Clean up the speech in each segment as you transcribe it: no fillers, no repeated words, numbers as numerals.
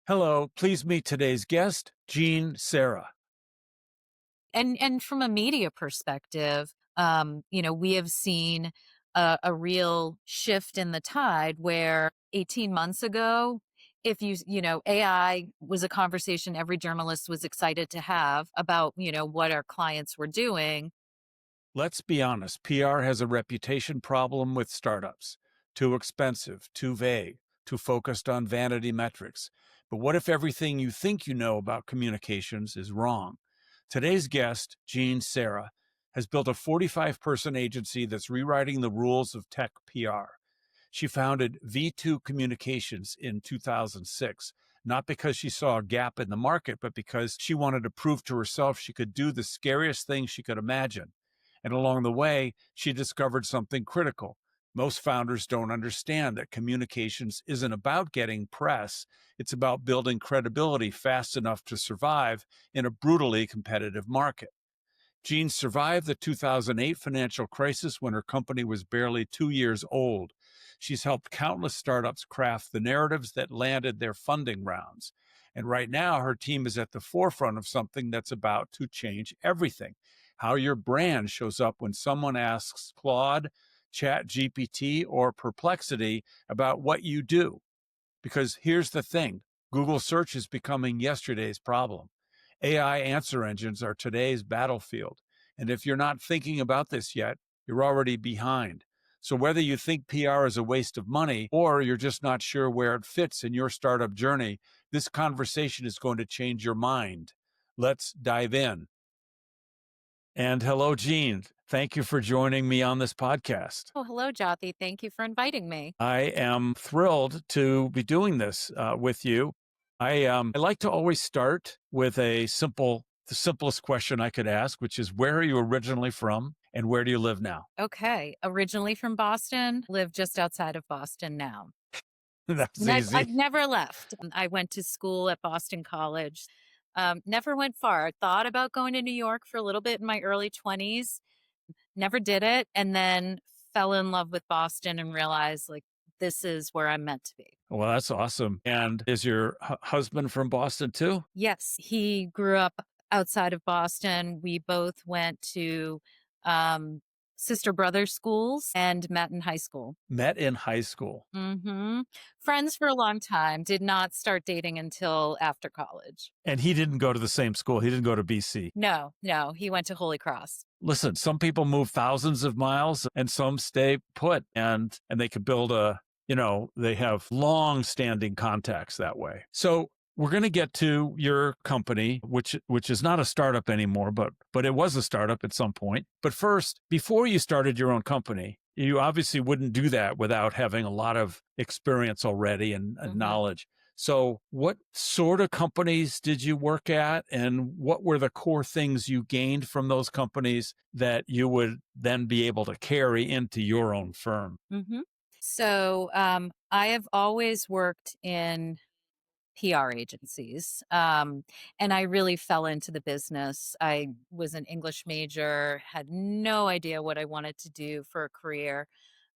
Hello, please meet today's guest, Jean Serra. And from a media perspective, we have seen a real shift in the tide where 18 months ago, if AI was a conversation every journalist was excited to have about, what our clients were doing. Let's be honest, PR has a reputation problem with startups. Too expensive, too vague, too focused on vanity metrics. But what if everything you think you know about communications is wrong? Today's guest, Jean Serra, has built a 45-person agency that's rewriting the rules of tech PR. She founded V2 Communications in 2006, not because she saw a gap in the market, but because she wanted to prove to herself she could do the scariest thing she could imagine. And along the way, she discovered something critical. Most founders don't understand that communications isn't about getting press. It's about building credibility fast enough to survive in a brutally competitive market. Jean survived the 2008 financial crisis when her company was barely 2 years old. She's helped countless startups craft the narratives that landed their funding rounds. And right now, her team is at the forefront of something that's about to change everything. How your brand shows up when someone asks Claude, ChatGPT, or Perplexity about what you do. Because here's the thing, Google search is becoming yesterday's problem. AI answer engines are today's battlefield. And if you're not thinking about this yet, you're already behind. So whether you think PR is a waste of money or you're just not sure where it fits in your startup journey, this conversation is going to change your mind. Let's dive in. And hello, Jean. Thank you for joining me on this podcast. Oh, hello, Jothy. Thank you for inviting me. I am thrilled to be doing this with you. I like to always start with the simplest question I could ask, which is, where are you originally from and where do you live now? Okay. Originally from Boston, live just outside of Boston now. That's And easy. I've never left. I went to school at Boston College. Never went far. Thought about going to New York for a little bit in my early 20s. Never did it. And then fell in love with Boston and realized this is where I'm meant to be. Well, that's awesome. And is your husband from Boston too? Yes, he grew up outside of Boston. We both went to sister brother schools and met in high school. Met in high school. Friends for a long time. Did not start dating until after college. And he didn't go to the same school. He didn't go to BC. No, he went to Holy Cross. Listen, some people move thousands of miles and some stay put and they could build they have long-standing contacts that way. So we're going to get to your company, which is not a startup anymore, but it was a startup at some point. But first, before you started your own company, you obviously wouldn't do that without having a lot of experience already and knowledge. So what sort of companies did you work at, and what were the core things you gained from those companies that you would then be able to carry into your own firm? So I have always worked in PR agencies, and I really fell into the business. I was an English major, had no idea what I wanted to do for a career,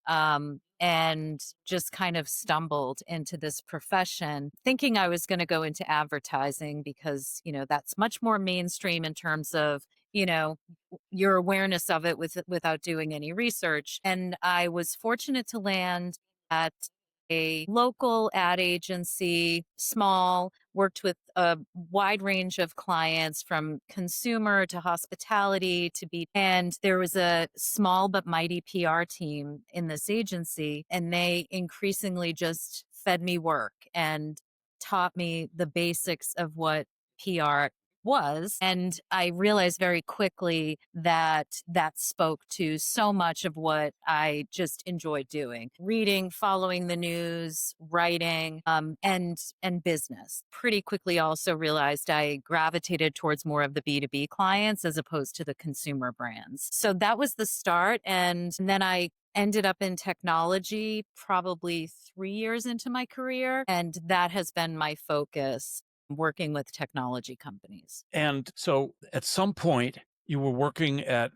and just kind of stumbled into this profession thinking I was going to go into advertising because, that's much more mainstream in terms of, your awareness of it without doing any research. And I was fortunate to land at a local ad agency, small, worked with a wide range of clients from consumer to hospitality to and there was a small but mighty PR team in this agency, and they increasingly just fed me work and taught me the basics of what PR was. And I realized very quickly that that spoke to so much of what I just enjoyed doing: reading, following the news, writing, and business. Pretty quickly also realized I gravitated towards more of the B2B clients as opposed to the consumer brands. So that was the start. And then I ended up in technology probably 3 years into my career. And that has been my focus, working with technology companies. And so at some point you were working at,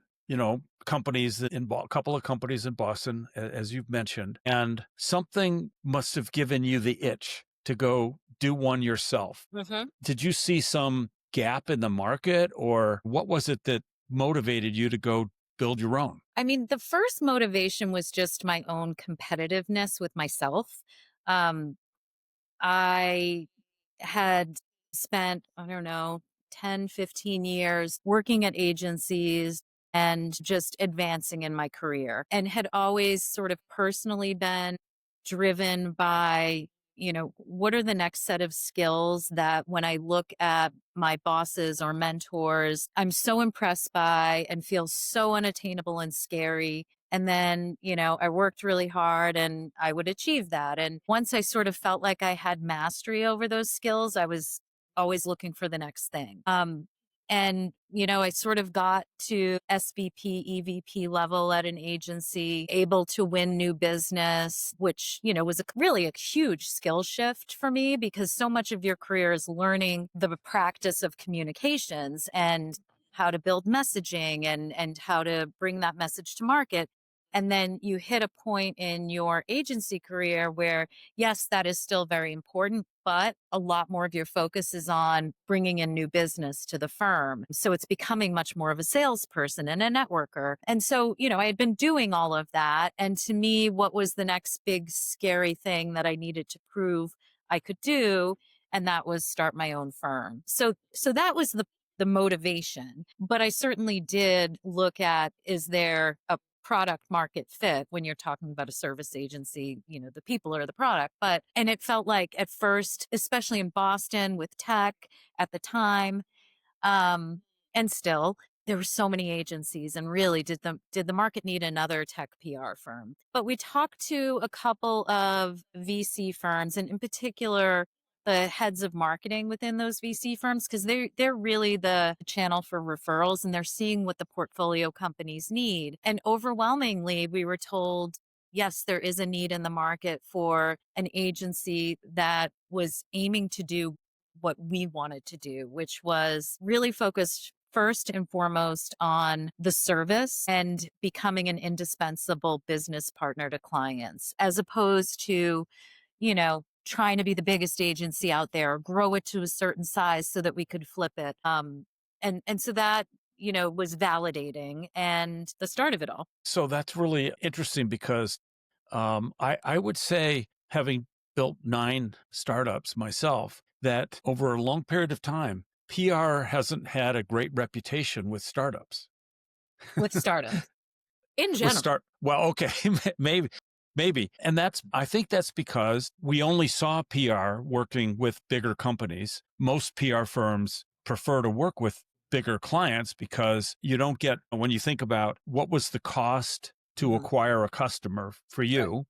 companies a couple of companies in Boston, as you've mentioned, and something must have given you the itch to go do one yourself. Mhm. Did you see some gap in the market, or what was it that motivated you to go build your own? I mean, the first motivation was just my own competitiveness with myself. Um, I had spent, I don't know, 10, 15 years working at agencies and just advancing in my career, and had always sort of personally been driven by, what are the next set of skills that when I look at my bosses or mentors, I'm so impressed by and feel so unattainable and scary. And then, I worked really hard and I would achieve that. And once I sort of felt like I had mastery over those skills, I was always looking for the next thing. And, I sort of got to SVP, EVP level at an agency, able to win new business, which, was really a huge skill shift for me because so much of your career is learning the practice of communications and how to build messaging and how to bring that message to market. And then you hit a point in your agency career where, yes, that is still very important, but a lot more of your focus is on bringing in new business to the firm. So it's becoming much more of a salesperson and a networker. And so, I had been doing all of that. And to me, what was the next big scary thing that I needed to prove I could do? And that was start my own firm. So that was the motivation. But I certainly did look at, is there a product market fit when you're talking about a service agency, the people are the product. And it felt like at first, especially in Boston with tech at the time, um, and still, there were so many agencies, and really, did the market need another tech PR firm? But we talked to a couple of VC firms, and in particular, the heads of marketing within those VC firms, because they're really the channel for referrals, and they're seeing what the portfolio companies need. And overwhelmingly, we were told, yes, there is a need in the market for an agency that was aiming to do what we wanted to do, which was really focused first and foremost on the service and becoming an indispensable business partner to clients, as opposed to, trying to be the biggest agency out there, or grow it to a certain size so that we could flip it. And so that, was validating and the start of it all. So that's really interesting because I would say, having built 9 startups myself, that over a long period of time, PR hasn't had a great reputation with startups. With startups in With general. start well, okay, maybe, and I think that's because we only saw PR working with bigger companies. Most PR firms prefer to work with bigger clients because you don't get, when you think about what was the cost to Mhm. acquire a customer for Right. you,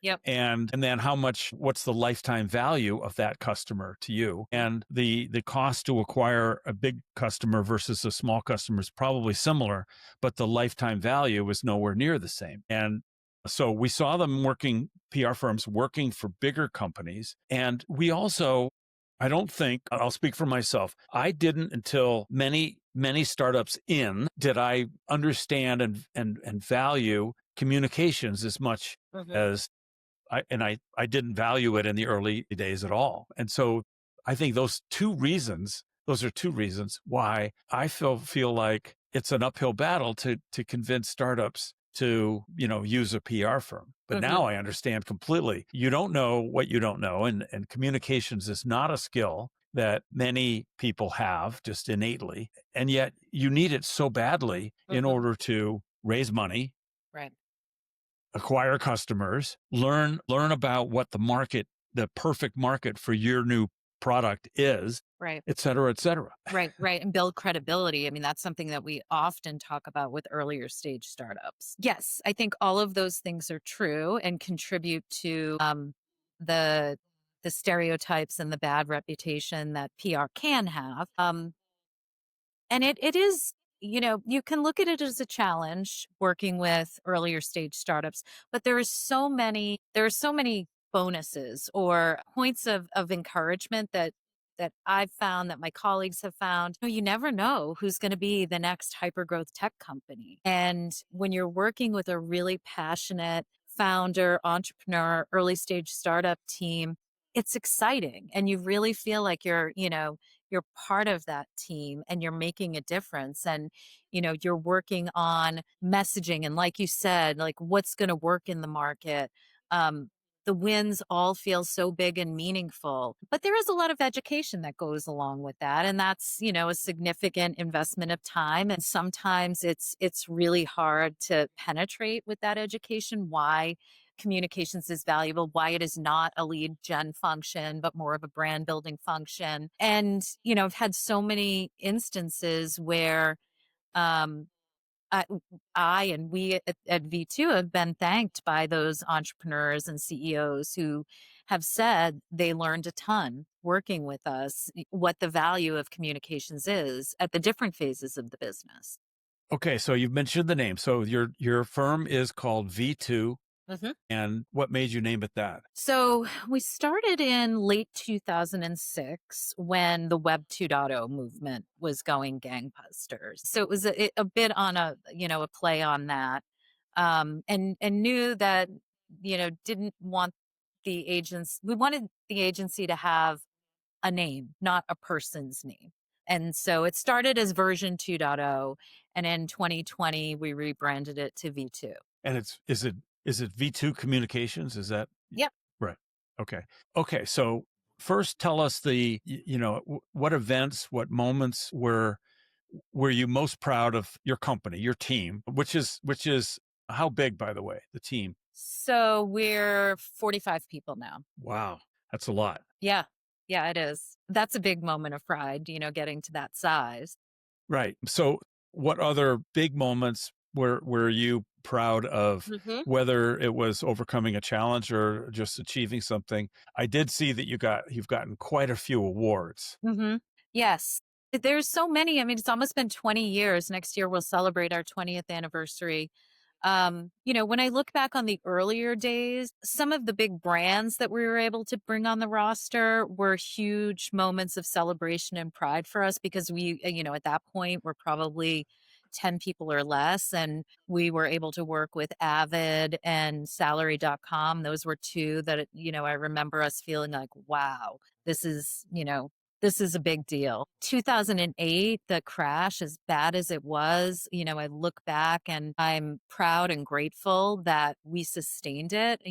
Yep. and then what's the lifetime value of that customer to you, and the cost to acquire a big customer versus a small customer is probably similar, but the lifetime value is nowhere near the same. And so we saw them working, PR firms working for bigger companies. And we also, I don't think, I'll speak for myself, I didn't, until many startups in, did I understand and value communications as much Mhm. as I didn't value it in the early days at all. And so I think those are 2 reasons why I feel like it's an uphill battle to convince startups to, use a PR firm. But Mhm. now I understand completely. You don't know what you don't know, and communications is not a skill that many people have just innately. And yet you need it so badly in Mhm. order to raise money, Right. acquire customers, learn about what the perfect market for your new product is, Right. et cetera, et cetera. Right, right, and build credibility. I mean, that's something that we often talk about with earlier stage startups. Yes, I think all of those things are true and contribute to the the stereotypes and the bad reputation that PR can have. And it is, you can look at it as a challenge working with earlier stage startups, but there are so many bonuses or points of encouragement that I've found, that my colleagues have found. You never know who's going to be the next hypergrowth tech company. And when you're working with a really passionate founder, entrepreneur, early stage startup team, it's exciting, and you really feel like you're part of that team and you're making a difference, and you're working on messaging, and like you said, like what's going to work in the market. um the wins all feel so big and meaningful, but there is a lot of education that goes along with that, and that's a significant investment of time, and sometimes it's really hard to penetrate with that education why communications is valuable, why it is not a lead gen function, but more of a brand building function. And, I've had so many instances where um, I, I and we at V2 have been thanked by those entrepreneurs and CEOs who have said they learned a ton working with us, what the value of communications is at the different phases of the business. Okay, so you've mentioned the name. So your firm is called V2, and what made you name it that? So we started in late 2006 when the Web 2.0 movement was going gangbusters. So it was a bit on a play on that, and knew that didn't want the agents. We wanted the agency to have a name, not a person's name. And so it started as version 2.0, and in 2020 we rebranded it to V2. And is it V2 Communications? Is that Yep. right? Okay. Okay, so first tell us what events, what moments were you most proud of your company, your team, which is how big, by the way, the team? So we're 45 people now. Wow, that's a lot. Yeah. Yeah, it is. That's a big moment of pride, getting to that size. Right. So what other big moments were you proud of, hmm whether it was overcoming a challenge or just achieving something? I did see that you've gotten quite a few awards. hmm Yes. There's so many. I mean, it's almost been 20 years. Next year, we'll celebrate our 20th anniversary. When I look back on the earlier days, some of the big brands that we were able to bring on the roster were huge moments of celebration and pride for us because at that point, we're probably 10 people or less. And we were able to work with Avid and salary.com. Those were two that, I remember us feeling like, wow, this is, this is a big deal. 2008, the crash, as bad as it was, I look back and I'm proud and grateful that we sustained it.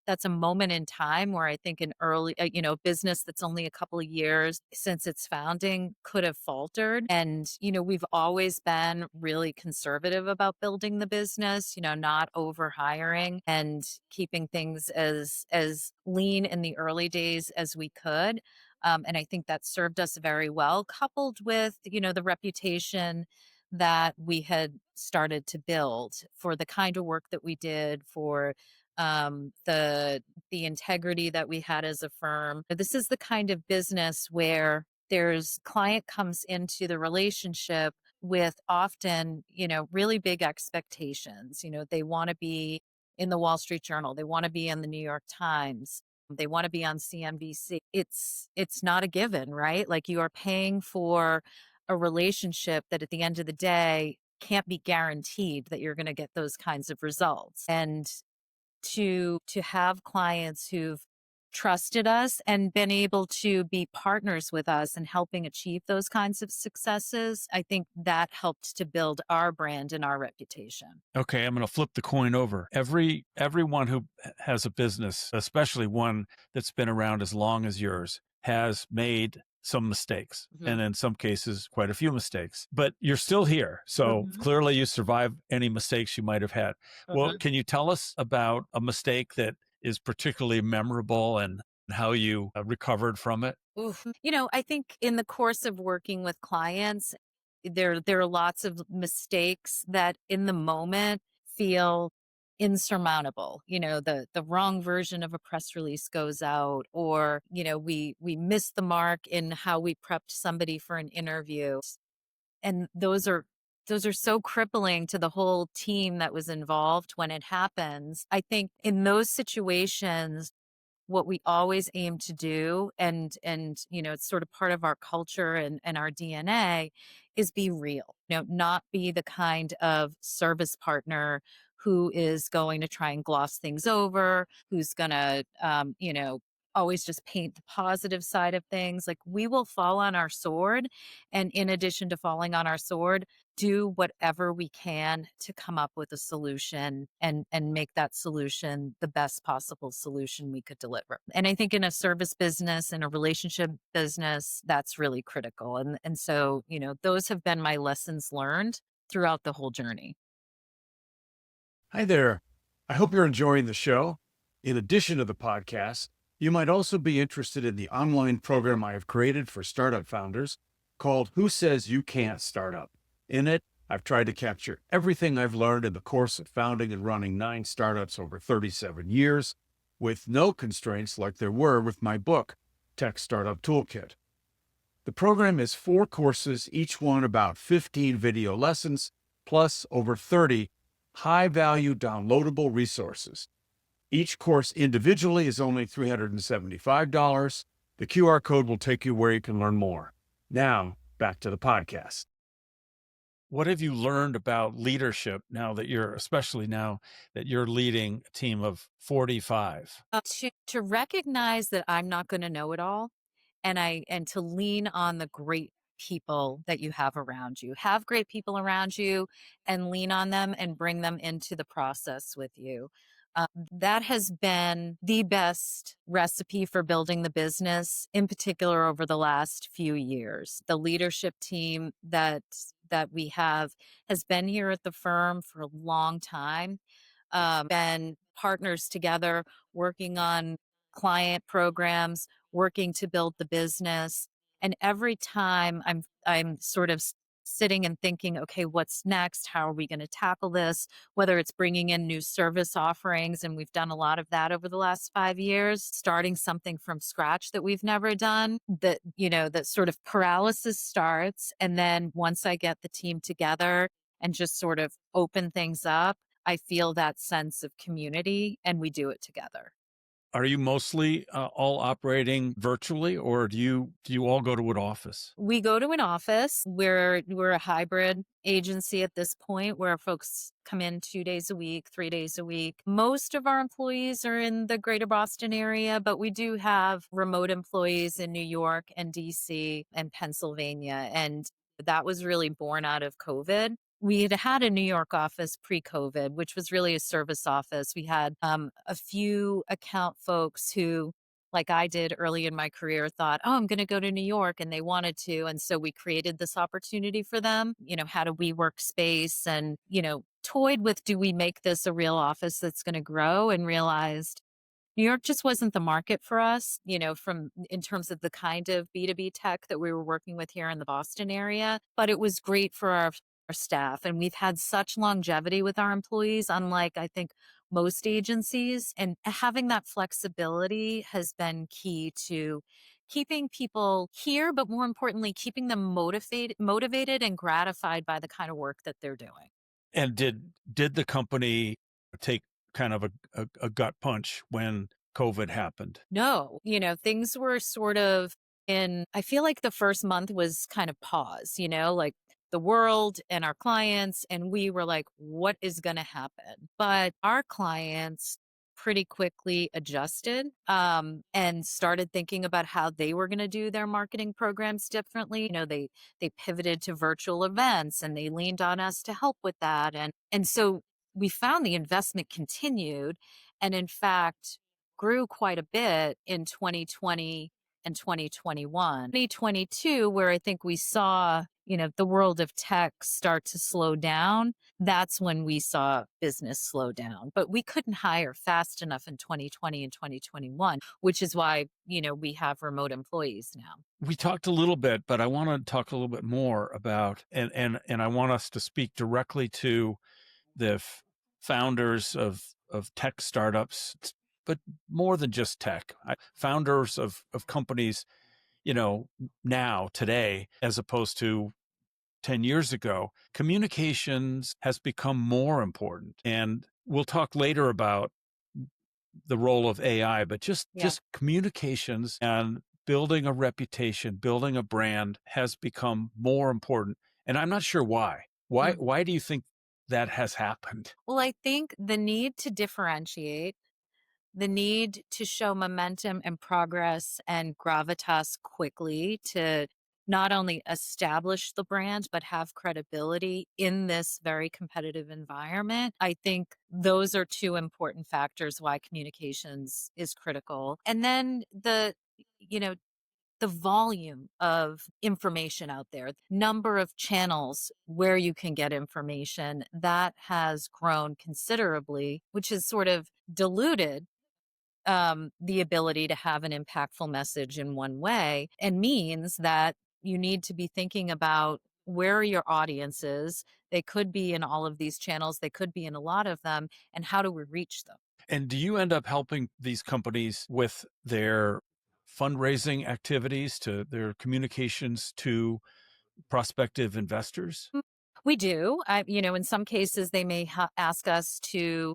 That's a moment in time where I think an early, business that's only a couple of years since its founding could have faltered. And, we've always been really conservative about building the business, not over hiring and keeping things as lean in the early days as we could. And I think that served us very well, coupled with, the reputation that we had started to build for the kind of work that we did, for the integrity that we had as a firm. This is the kind of business where there's client comes into the relationship with often, really big expectations. They want to be in the Wall Street Journal, they want to be in the New York Times, they want to be on CNBC. It's not a given, right? Like you are paying for a relationship that at the end of the day can't be guaranteed that you're going to get those kinds of results. And to have clients who've trusted us and been able to be partners with us and helping achieve those kinds of successes, I think that helped to build our brand and our reputation. Okay, I'm going to flip the coin over. Everyone who has a business, especially one that's been around as long as yours, has made some mistakes, and in some cases, quite a few mistakes. But you're still here, so Mhm. clearly you survived any mistakes you might have had. Well, Mhm. can you tell us about a mistake that is particularly memorable and how you recovered from it? Oof. I think in the course of working with clients, there are lots of mistakes that in the moment feel insurmountable. The wrong version of a press release goes out, or we miss the mark in how we prepped somebody for an interview, and those are so crippling to the whole team that was involved when it happens. I think in those situations, what we always aim to do, and it's sort of part of our culture and our DNA, is be real. Not be the kind of service partner who is going to try and gloss things over, who's going to always just paint the positive side of things. Like, we will fall on our sword, and in addition to falling on our sword, do whatever we can to come up with a solution and make that solution the best possible solution we could deliver. And I think in a service business, in a relationship business, that's really critical. And so, those have been my lessons learned throughout the whole journey. Hi there. I hope you're enjoying the show. In addition to the podcast, you might also be interested in the online program I have created for startup founders called Who Says You Can't Startup. In it, I've tried to capture everything I've learned in the course of founding and running 9 startups over 37 years with no constraints like there were with my book, Tech Startup Toolkit. The program is 4 courses, each one about 15 video lessons, plus over 30 high-value downloadable resources. Each course individually is only $375. The QR code will take you where you can learn more. Now, back to the podcast. What have you learned about leadership especially now that you're leading a team of 45? To recognize that I'm not going to know it all, and to lean on the great people that you have around you. Have great people around you and lean on them and bring them into the process with you. That has been the best recipe for building the business, in particular over the last few years. The leadership team that we have has been here at the firm for a long time, been partners together, working on client programs, working to build the business. And every time I'm sort of sitting and thinking, okay, what's next? How are we going to tackle this? Whether it's bringing in new service offerings, and we've done a lot of that over the last 5 years, starting something from scratch that we've never done, that sort of paralysis starts. And then once I get the team together and just sort of open things up, I feel that sense of community, and we do it together. Are you mostly all operating virtually, or do you all go to an office? We go to an office. We're a hybrid agency at this point where folks come in 2 days a week, 3 days a week. Most of our employees are in the greater Boston area, but we do have remote employees in New York and DC and Pennsylvania. And that was really born out of COVID. We had had a New York office pre-COVID, which was really a service office. We had a few account folks who, like I did early in my career, thought, oh, I'm going to go to New York, and they wanted to. And so we created this opportunity for them. Had a WeWork space and, toyed with, do we make this a real office that's going to grow, and realized New York just wasn't the market for us, from in terms of the kind of B2B tech that we were working with here in the Boston area. But it was great for our staff. And we've had such longevity with our employees, unlike I think most agencies. And having that flexibility has been key to keeping people here, but more importantly, keeping them motivated and gratified by the kind of work that they're doing. And did the company take kind of a gut punch when COVID happened? No, things were sort of I feel like the first month was kind of pause, like the world and our clients, and we were like, what is going to happen? But our clients pretty quickly adjusted, and started thinking about how they were going to do their marketing programs differently. They pivoted to virtual events, and they leaned on us to help with that. And so we found the investment continued, and in fact grew quite a bit in 2020 and 2021. 2022, where I think we saw, the world of tech start to slow down, that's when we saw business slow down. But we couldn't hire fast enough in 2020 and 2021, which is why, we have remote employees now. We talked a little bit, but I want to talk a little bit more about and I want us to speak directly to the founders of tech startups, but more than just tech. Founders of companies, now today as opposed to 10 years ago. Communications has become more important, and we'll talk later about the role of AI, but just Yeah. communications and building a reputation, building a brand has become more important. And I'm not sure why. Why do you think that has happened? Well, I think the need to differentiate the need to show momentum and progress and gravitas quickly to not only establish the brand, but have credibility in this very competitive environment. I think those are two important factors why communications is critical. And then you know, the volume of information out there, number of channels where you can get information, that has grown considerably, which has sort of diluted the ability to have an impactful message in one way, and means that you need to be thinking about where are your audiences. They could be in all of these channels, they could be in a lot of them, and how do we reach them? And do you end up helping these companies with their fundraising activities, to their communications to prospective investors? Mm, we do. In some cases, they may ask us to,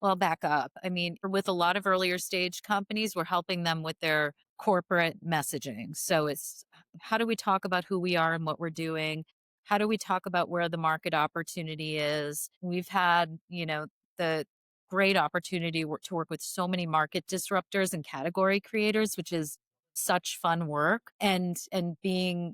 well, back up. I mean, with a lot of earlier stage companies, we're helping them with their corporate messaging. So it's how do we talk about who we are and what we're doing? How do we talk about where the market opportunity is? We've had, the great opportunity to work with so many market disruptors and category creators, which is such fun work, and being,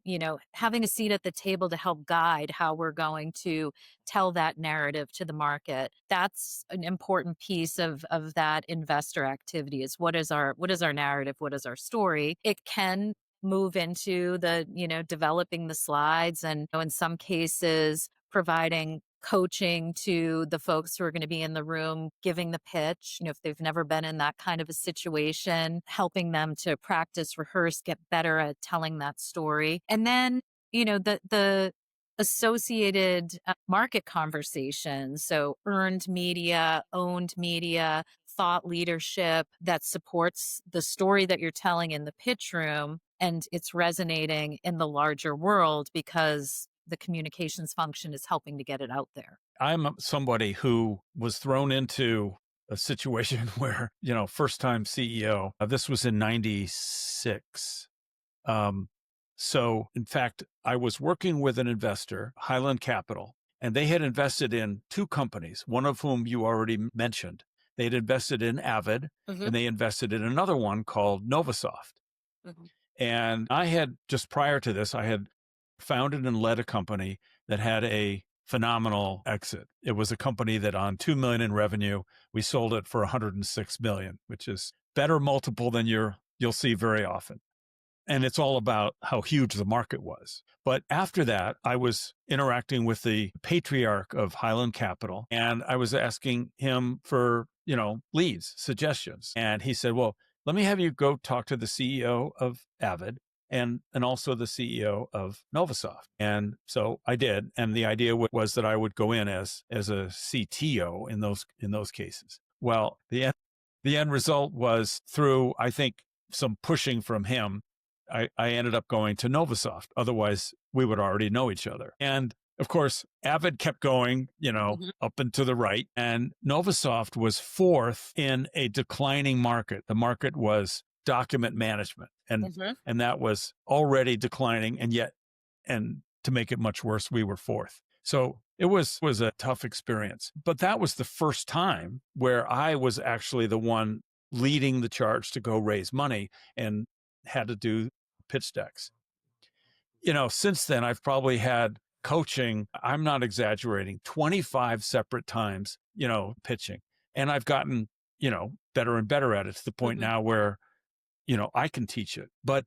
having a seat at the table to help guide how we're going to tell that narrative to the market. That's an important piece of that investor activity, is what is our narrative, what is our story. It can move into the, developing the slides, and in some cases providing coaching to the folks who are going to be in the room giving the pitch, if they've never been in that kind of a situation, helping them to practice, rehearse, get better at telling that story. And then, the associated market conversations. So earned media, owned media, thought leadership that supports the story that you're telling in the pitch room, and it's resonating in the larger world because the communications function is helping to get it out there. I'm somebody who was thrown into a situation where, first time CEO. This was in 96. Um, so, in fact, I was working with an investor, Highland Capital, and they had invested in two companies, one of whom you already mentioned. They'd invested in Avid, Hmm. and they invested in another one called Novasoft. Hmm. And I had, just prior to this, I had founded and led a company that had a phenomenal exit. It was a company that on 2 million in revenue, we sold it for 106 million, which is better multiple than you'll see very often. And it's all about how huge the market was. But after that, I was interacting with the patriarch of Highland Capital, and I was asking him for, leads, suggestions. And he said, well, let me have you go talk to the CEO of Avid and also the CEO of Novasoft. And so I did. And the idea was that I would go in as a CTO in those cases. Well, the end result was, through, I think, some pushing from him, I ended up going to Novasoft. Otherwise, we would already know each other. And of course, Avid kept going, Hmm. up and to the right. And Novasoft was fourth in a declining market. The market was document management. Hmm. And that was already declining. And to make it much worse, we were fourth. So it was a tough experience. But that was the first time where I was actually the one leading the charge to go raise money and had to do pitch decks. Since then, I've probably had coaching, I'm not exaggerating, 25 separate times, pitching. And I've gotten, better and better at it, to the point Hmm. now where, I can teach it. But,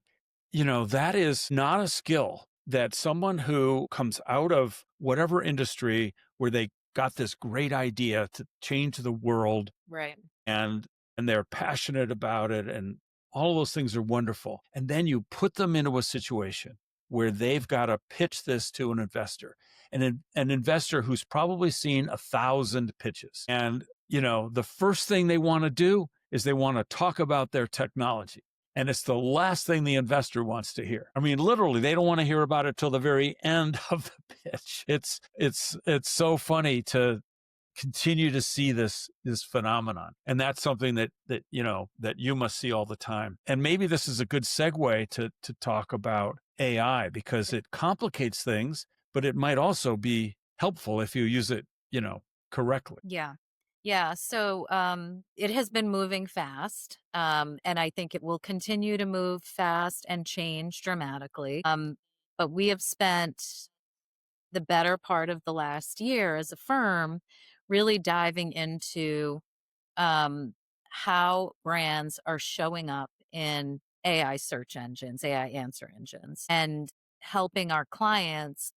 that is not a skill that someone who comes out of whatever industry where they got this great idea to change the world, Right. and they're passionate about it, and all those things are wonderful, and then you put them into a situation where they've got to pitch this to an investor, and an investor who's probably seen 1,000 pitches. And the first thing they want to do is they want to talk about their technology, and it's the last thing the investor wants to hear. I mean, literally, they don't want to hear about it till the very end of the pitch. It's so funny to continue to see this phenomenon, and that's something that you must see all the time. And maybe this is a good segue to talk about AI, because it complicates things, but it might also be helpful if you use it correctly. Yeah. Yeah, so it has been moving fast, and I think it will continue to move fast and change dramatically. But we have spent the better part of the last year as a firm really diving into um, how brands are showing up in AI search engines, AI answer engines, and helping our clients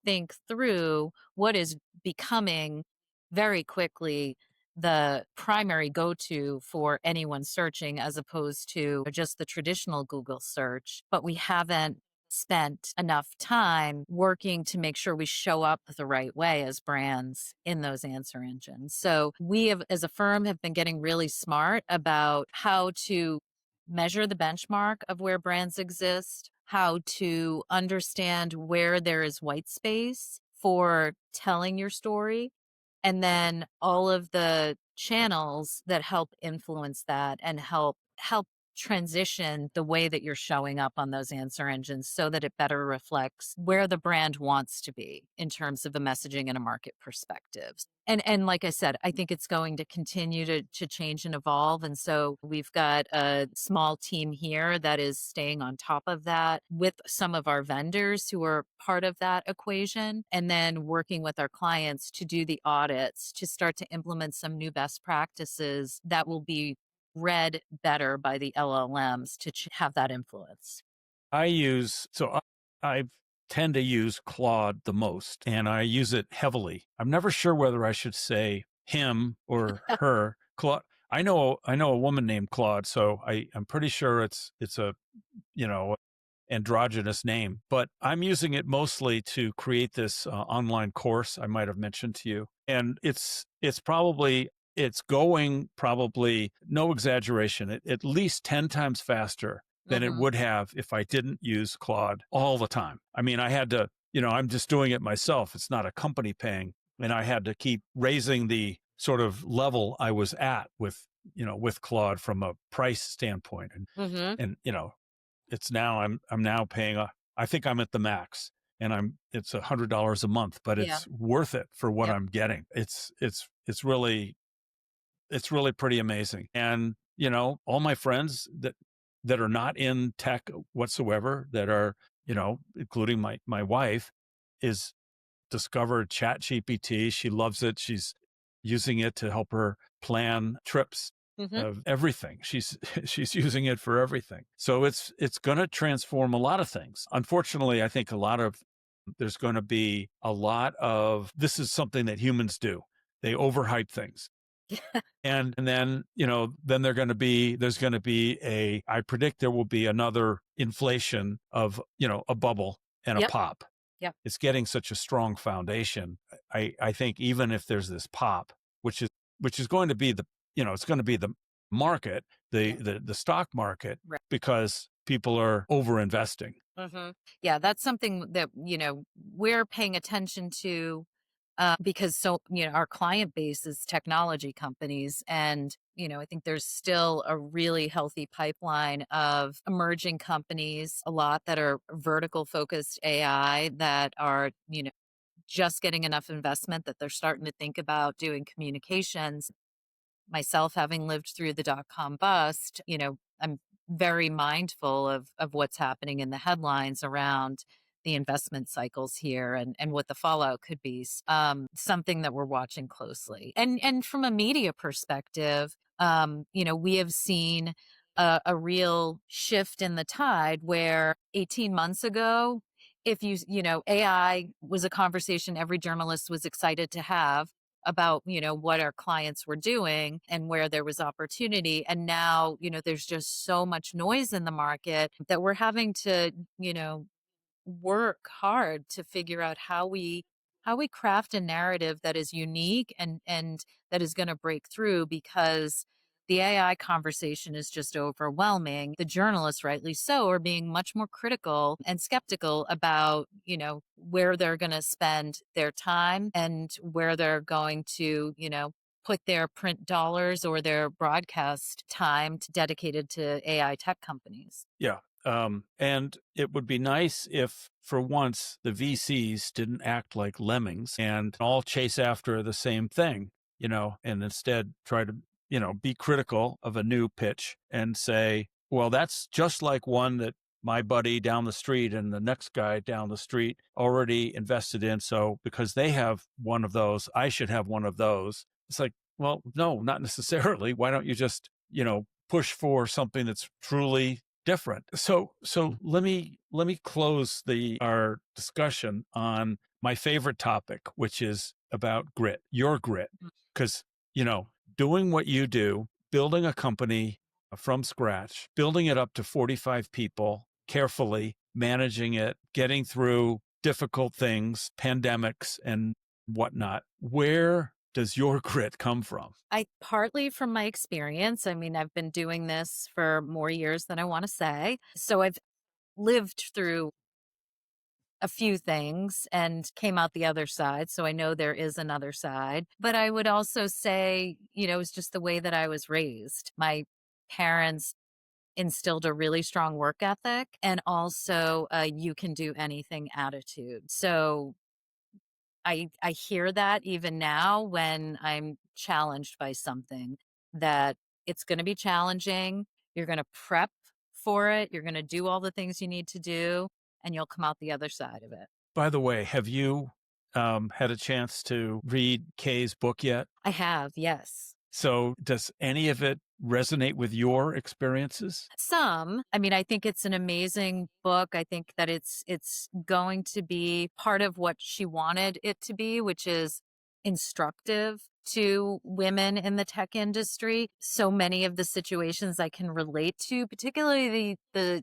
think through what is becoming very quickly the primary go to for anyone searching as opposed to just the traditional Google search. But we haven't spent enough time working to make sure we show up the right way as brands in those answer engines. So we have, as a firm, have been getting really smart about how to measure the benchmark of where brands exist, how to understand where there is white space for telling your story, and then all of the channels that help influence that and help transition the way that you're showing up on those answer engines so that it better reflects where the brand wants to be in terms of a messaging and a market perspective. And like I said, I think it's going to continue to change and evolve. And so we've got a small team here that is staying on top of that with some of our vendors who are part of that equation, and then working with our clients to do the audits to start to implement some new best practices that will be read better by the LLMs to have that influence. I use, so I tend to use Claude the most, and I use it heavily. I'm never sure whether I should say him or her. Claude. I know a woman named Claude, so I'm pretty sure it's a, you know, androgynous name, but I'm using it mostly to create this online course I might have mentioned to you. And it's going probably, no exaggeration, at least 10 times faster than it Hmm. would have if I didn't use Claude all the time. I mean, I had to, I'm just doing it myself. It's not a company paying. And I had to keep raising the sort of level I was at with Claude from a price standpoint. Hmm. And, it's now I'm now paying I think I'm at the max, and it's $100 a month, but Yeah. it's worth it for what Yep. I'm getting. It's really pretty amazing. And, all my friends that are not in tech whatsoever, that are, including my wife, is discovered ChatGPT. She loves it. She's using it to help her plan trips Hmm. of everything. She's she's using it for everything. So it's going to transform a lot of things. Unfortunately, I think there's going to be a lot of, this is something that humans do. They overhype things. And then, then there's going to be I predict there will be another inflation of, a bubble and a Yep. pop. Yep. It's getting such a strong foundation. I think even if there's this pop, which is going to be it's going to be the market, Yeah. the stock market, Right. because people are over investing. Hmm. Yeah, that's something that we're paying attention to because our client base is technology companies, and I think there's still a really healthy pipeline of emerging companies, a lot that are vertical focused AI that are just getting enough investment that they're starting to think about doing communications. Myself, having lived through the dot-com bust, I'm very mindful of what's happening in the headlines around the investment cycles here and what the fallout could be. Something that we're watching closely. And from a media perspective, we have seen a real shift in the tide where 18 months ago, if AI was a conversation every journalist was excited to have about what our clients were doing and where there was opportunity, and now there's just so much noise in the market that we're having to work hard to figure out how we craft a narrative that is unique and that is going to break through, because the AI conversation is just overwhelming. The journalists, rightly so, are being much more critical and skeptical about, where they're going to spend their time and where they're going to, put their print dollars or their broadcast time dedicated to AI tech companies. Yeah. And it would be nice if, for once, the VCs didn't act like lemmings and all chase after the same thing. and instead try to, be critical of a new pitch and say, well, that's just like one that my buddy down the street and the next guy down the street already invested in. So because they have one of those, I should have one of those. It's like, well, no, not necessarily. Why don't you just, push for something that's truly different? So let me close the our discussion on my favorite topic, which is about grit, your grit. Because, doing what you do, building a company from scratch, building it up to 45 people, carefully managing it, getting through difficult things, pandemics and whatnot. Where does your grit come from? I partly from my experience. I mean, I've been doing this for more years than I want to say. So I've lived through a few things and came out the other side. So I know there is another side. But I would also say, it's just the way that I was raised. My parents instilled a really strong work ethic and also a you can do anything attitude. So I hear that even now when I'm challenged by something, that it's going to be challenging. You're going to prep for it. You're going to do all the things you need to do, and you'll come out the other side of it. By the way, have you had a chance to read Kay's book yet? I have, yes. So does any of it resonate with your experiences? Some. I mean, I think it's an amazing book. I think that it's going to be part of what she wanted it to be, which is instructive to women in the tech industry. So many of the situations I can relate to, particularly the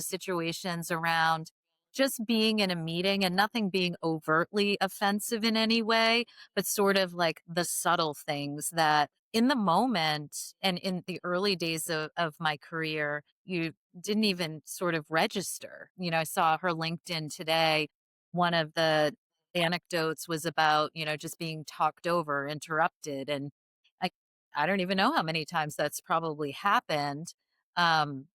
situations around just being in a meeting and nothing being overtly offensive in any way, but sort of like the subtle things that in the moment and in the early days of my career, you didn't even sort of register. I saw her LinkedIn today. One of the anecdotes was about, just being talked over, interrupted. And I, I don't even know how many times that's probably happened. Um,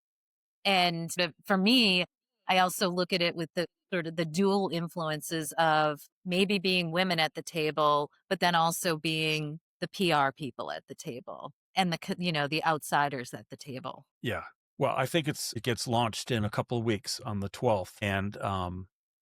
for me, I also look at it with the sort of the dual influences of maybe being women at the table, but then also being the PR people at the table and the outsiders at the table. Yeah. Well, I think it gets launched in a couple of weeks on the 12th.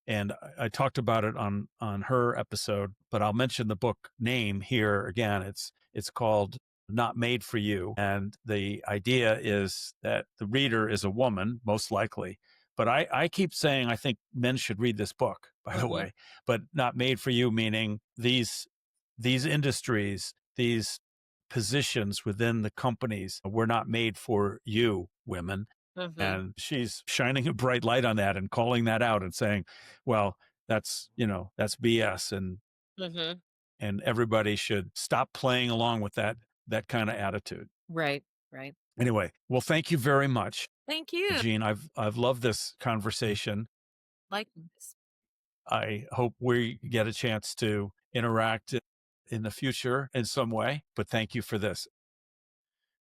And I talked about it on her episode, but I'll mention the book name here again. It's called Not Made for You. And the idea is that the reader is a woman, most likely. But I keep saying I think men should read this book, by the way. But not made for you, meaning these industries, these positions within the companies were not made for you, women. And she's shining a bright light on that and calling that out and saying, well, that's BS. And everybody should stop playing along with that kind of attitude. Right, right. Anyway, well, thank you very much, Thank you. Jean. I've loved this conversation. Likewise. I hope we get a chance to interact in the future in some way, but thank you for this.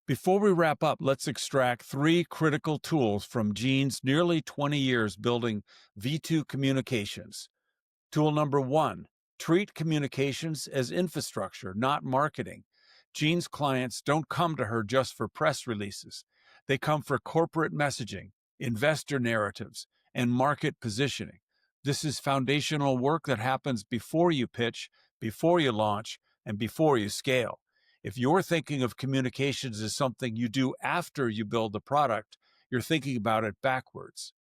Before we wrap up, let's extract 3 critical tools from Jean's nearly 20 years building V2 communications. Tool number 1, treat communications as infrastructure, not marketing. Jean's clients don't come to her just for press releases. They come for corporate messaging, investor narratives, and market positioning. This is foundational work that happens before you pitch, before you launch, and before you scale. If you're thinking of communications as something you do after you build the product, you're thinking about it backwards.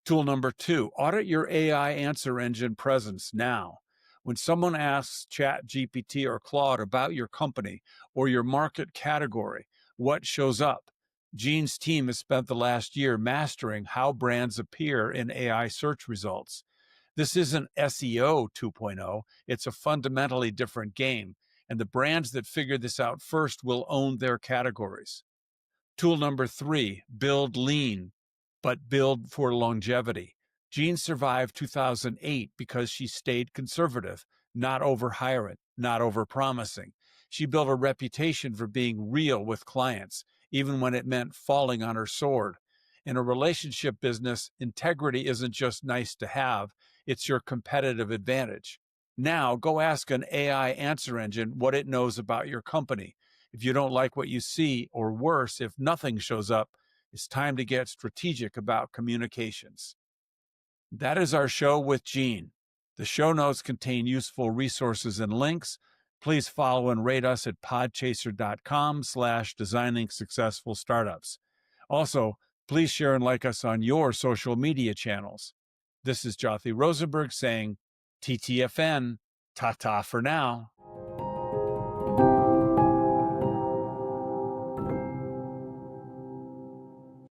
Tool number 2, audit your AI answer engine presence now. When someone asks ChatGPT or Claude about your company or your market category, what shows up? Jean's team has spent the last year mastering how brands appear in AI search results. This isn't SEO 2.0, it's a fundamentally different game, and the brands that figure this out first will own their categories. Tool number 3, build lean, but build for longevity. Jean survived 2008 because she stayed conservative, not overhiring, not overpromising. She built a reputation for being real with clients, even when it meant falling on her sword. In a relationship business, integrity isn't just nice to have, it's your competitive advantage. Now, go ask an AI answer engine what it knows about your company. If you don't like what you see, or worse, if nothing shows up, it's time to get strategic about communications. That is our show with Jean. The show notes contain useful resources and links. Please follow and rate us at podchaser.com/designing successful startups. Also, please share and like us on your social media channels. This is Jothy Rosenberg saying, TTFN, ta-ta for now.